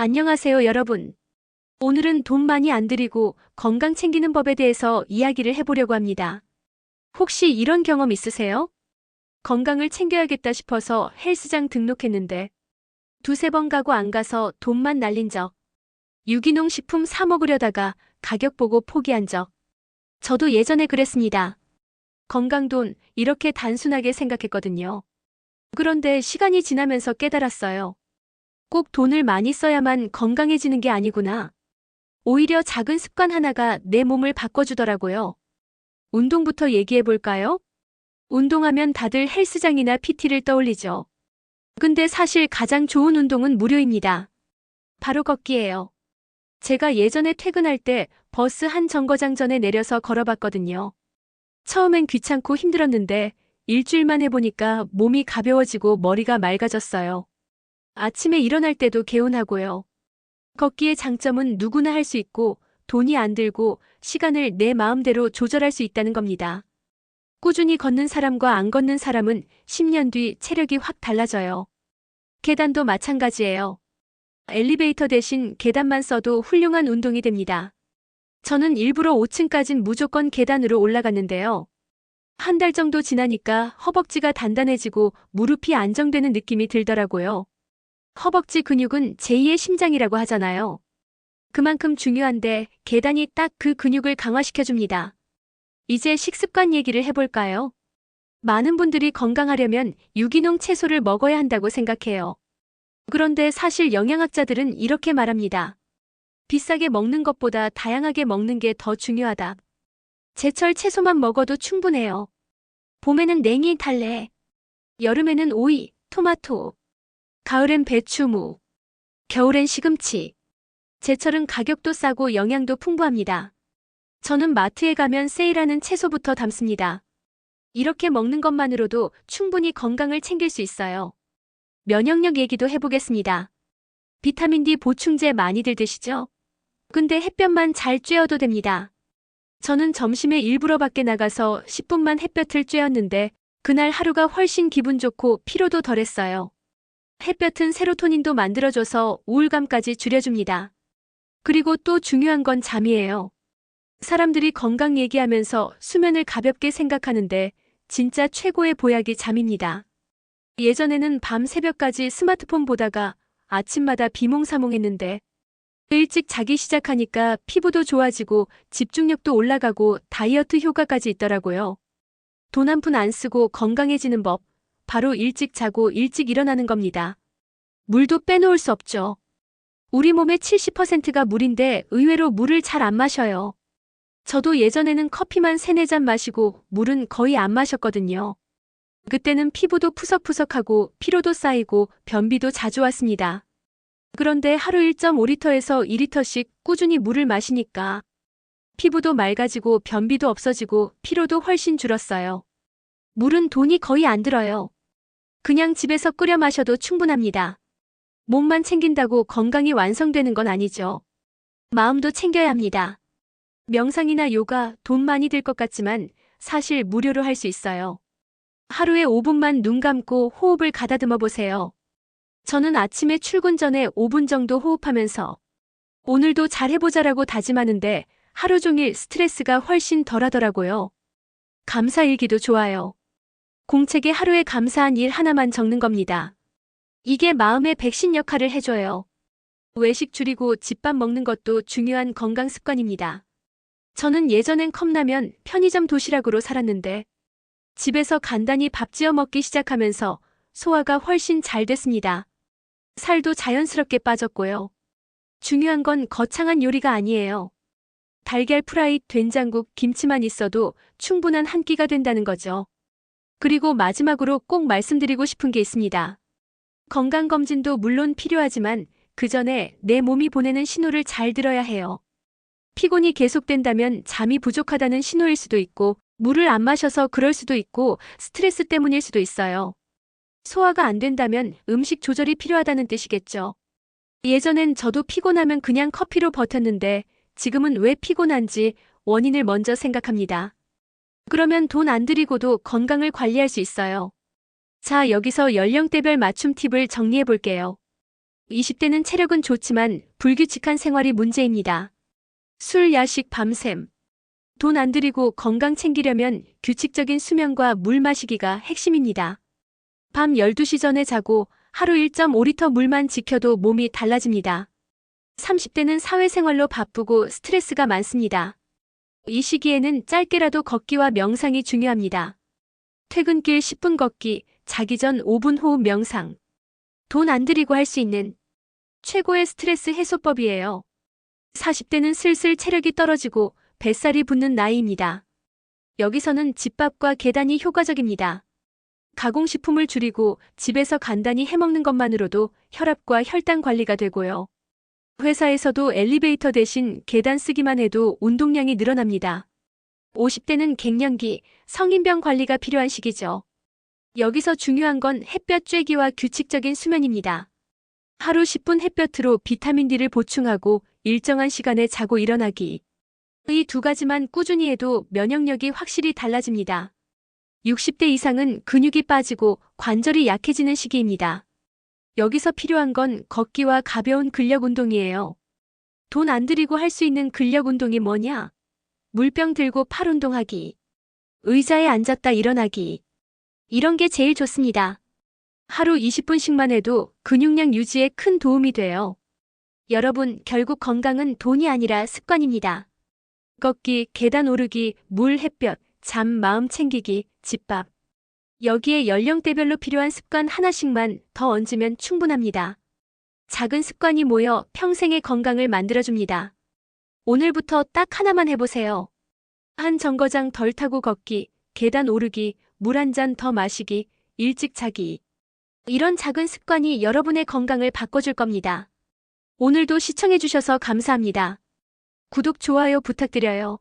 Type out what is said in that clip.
안녕하세요, 여러분. 오늘은 돈 많이 안 들이고 건강 챙기는 법에 대해서 이야기를 해보려고 합니다. 혹시 이런 경험 있으세요? 건강을 챙겨야겠다 싶어서 헬스장 등록했는데 두세 번 가고 안 가서 돈만 날린 적. 유기농 식품 사 먹으려다가 가격 보고 포기한 적. 저도 예전에 그랬습니다. 건강돈, 이렇게 단순하게 생각했거든요. 그런데 시간이 지나면서 깨달았어요. 꼭 돈을 많이 써야만 건강해지는 게 아니구나. 오히려 작은 습관 하나가 내 몸을 바꿔주더라고요. 운동부터 얘기해 볼까요? 운동하면 다들 헬스장이나 PT를 떠올리죠. 근데 사실 가장 좋은 운동은 무료입니다. 바로 걷기예요. 제가 예전에 퇴근할 때 버스 한 정거장 전에 내려서 걸어봤거든요. 처음엔 귀찮고 힘들었는데 일주일만 해보니까 몸이 가벼워지고 머리가 맑아졌어요. 아침에 일어날 때도 개운하고요. 걷기의 장점은 누구나 할 수 있고 돈이 안 들고 시간을 내 마음대로 조절할 수 있다는 겁니다. 꾸준히 걷는 사람과 안 걷는 사람은 10년 뒤 체력이 확 달라져요. 계단도 마찬가지예요. 엘리베이터 대신 계단만 써도 훌륭한 운동이 됩니다. 저는 일부러 5층까진 무조건 계단으로 올라갔는데요. 한 달 정도 지나니까 허벅지가 단단해지고 무릎이 안정되는 느낌이 들더라고요. 허벅지 근육은 제2의 심장이라고 하잖아요. 그만큼 중요한데 계단이 딱 그 근육을 강화시켜줍니다. 이제 식습관 얘기를 해볼까요? 많은 분들이 건강하려면 유기농 채소를 먹어야 한다고 생각해요. 그런데 사실 영양학자들은 이렇게 말합니다. 비싸게 먹는 것보다 다양하게 먹는 게 더 중요하다. 제철 채소만 먹어도 충분해요. 봄에는 냉이, 달래, 여름에는 오이, 토마토, 가을엔 배추, 무, 겨울엔 시금치. 제철은 가격도 싸고 영양도 풍부합니다. 저는 마트에 가면 세일하는 채소부터 담습니다. 이렇게 먹는 것만으로도 충분히 건강을 챙길 수 있어요. 면역력 얘기도 해보겠습니다. 비타민 D 보충제 많이들 드시죠? 근데 햇볕만 잘 쬐어도 됩니다. 저는 점심에 일부러 밖에 나가서 10분만 햇볕을 쬐었는데 그날 하루가 훨씬 기분 좋고 피로도 덜했어요. 햇볕은 세로토닌도 만들어줘서 우울감까지 줄여줍니다. 그리고 또 중요한 건 잠이에요. 사람들이 건강 얘기하면서 수면을 가볍게 생각하는데 진짜 최고의 보약이 잠입니다. 예전에는 밤 새벽까지 스마트폰 보다가 아침마다 비몽사몽했는데 일찍 자기 시작하니까 피부도 좋아지고 집중력도 올라가고 다이어트 효과까지 있더라고요. 돈 한 푼 안 쓰고 건강해지는 법, 바로 일찍 자고 일찍 일어나는 겁니다. 물도 빼놓을 수 없죠. 우리 몸의 70%가 물인데 의외로 물을 잘 안 마셔요. 저도 예전에는 커피만 3-4잔 마시고 물은 거의 안 마셨거든요. 그때는 피부도 푸석푸석하고 피로도 쌓이고 변비도 자주 왔습니다. 그런데 하루 1.5리터에서 2리터씩 꾸준히 물을 마시니까 피부도 맑아지고 변비도 없어지고 피로도 훨씬 줄었어요. 물은 돈이 거의 안 들어요. 그냥 집에서 끓여 마셔도 충분합니다. 몸만 챙긴다고 건강이 완성되는 건 아니죠. 마음도 챙겨야 합니다. 명상이나 요가 돈 많이 들 것 같지만 사실 무료로 할 수 있어요. 하루에 5분만 눈 감고 호흡을 가다듬어 보세요. 저는 아침에 출근 전에 5분 정도 호흡하면서 오늘도 잘해보자라고 다짐하는데 하루 종일 스트레스가 훨씬 덜하더라고요. 감사일기도 좋아요. 공책에 하루에 감사한 일 하나만 적는 겁니다. 이게 마음의 백신 역할을 해줘요. 외식 줄이고 집밥 먹는 것도 중요한 건강 습관입니다. 저는 예전엔 컵라면, 편의점 도시락으로 살았는데 집에서 간단히 밥 지어 먹기 시작하면서 소화가 훨씬 잘 됐습니다. 살도 자연스럽게 빠졌고요. 중요한 건 거창한 요리가 아니에요. 달걀 프라이, 된장국, 김치만 있어도 충분한 한 끼가 된다는 거죠. 그리고 마지막으로 꼭 말씀드리고 싶은 게 있습니다. 건강검진도 물론 필요하지만 그 전에 내 몸이 보내는 신호를 잘 들어야 해요. 피곤이 계속된다면 잠이 부족하다는 신호일 수도 있고 물을 안 마셔서 그럴 수도 있고 스트레스 때문일 수도 있어요. 소화가 안 된다면 음식 조절이 필요하다는 뜻이겠죠. 예전엔 저도 피곤하면 그냥 커피로 버텼는데 지금은 왜 피곤한지 원인을 먼저 생각합니다. 그러면 돈 안 들이고도 건강을 관리할 수 있어요. 자, 여기서 연령대별 맞춤 팁을 정리해 볼게요. 20대는 체력은 좋지만 불규칙한 생활이 문제입니다. 술, 야식, 밤샘. 돈 안 들이고 건강 챙기려면 규칙적인 수면과 물 마시기가 핵심입니다. 밤 12시 전에 자고 하루 1.5리터 물만 지켜도 몸이 달라집니다. 30대는 사회생활로 바쁘고 스트레스가 많습니다. 이 시기에는 짧게라도 걷기와 명상이 중요합니다. 퇴근길 10분 걷기, 자기 전 5분 호흡 명상. 돈 안 들이고 할 수 있는 최고의 스트레스 해소법이에요. 40대는 슬슬 체력이 떨어지고 뱃살이 붙는 나이입니다. 여기서는 집밥과 계단이 효과적입니다. 가공식품을 줄이고 집에서 간단히 해먹는 것만으로도 혈압과 혈당 관리가 되고요. 회사에서도 엘리베이터 대신 계단 쓰기만 해도 운동량이 늘어납니다. 50대는 갱년기, 성인병 관리가 필요한 시기죠. 여기서 중요한 건 햇볕 쬐기와 규칙적인 수면입니다. 하루 10분 햇볕으로 비타민 D를 보충하고 일정한 시간에 자고 일어나기. 이 두 가지만 꾸준히 해도 면역력이 확실히 달라집니다. 60대 이상은 근육이 빠지고 관절이 약해지는 시기입니다. 여기서 필요한 건 걷기와 가벼운 근력 운동이에요. 돈 안 들이고 할 수 있는 근력 운동이 뭐냐? 물병 들고 팔 운동하기. 의자에 앉았다 일어나기. 이런 게 제일 좋습니다. 하루 20분씩만 해도 근육량 유지에 큰 도움이 돼요. 여러분, 결국 건강은 돈이 아니라 습관입니다. 걷기, 계단 오르기, 물, 햇볕, 잠, 마음 챙기기, 집밥. 여기에 연령대별로 필요한 습관 하나씩만 더 얹으면 충분합니다. 작은 습관이 모여 평생의 건강을 만들어줍니다. 오늘부터 딱 하나만 해보세요. 한 정거장 덜 타고 걷기, 계단 오르기, 물 한 잔 더 마시기, 일찍 자기. 이런 작은 습관이 여러분의 건강을 바꿔줄 겁니다. 오늘도 시청해주셔서 감사합니다. 구독, 좋아요 부탁드려요.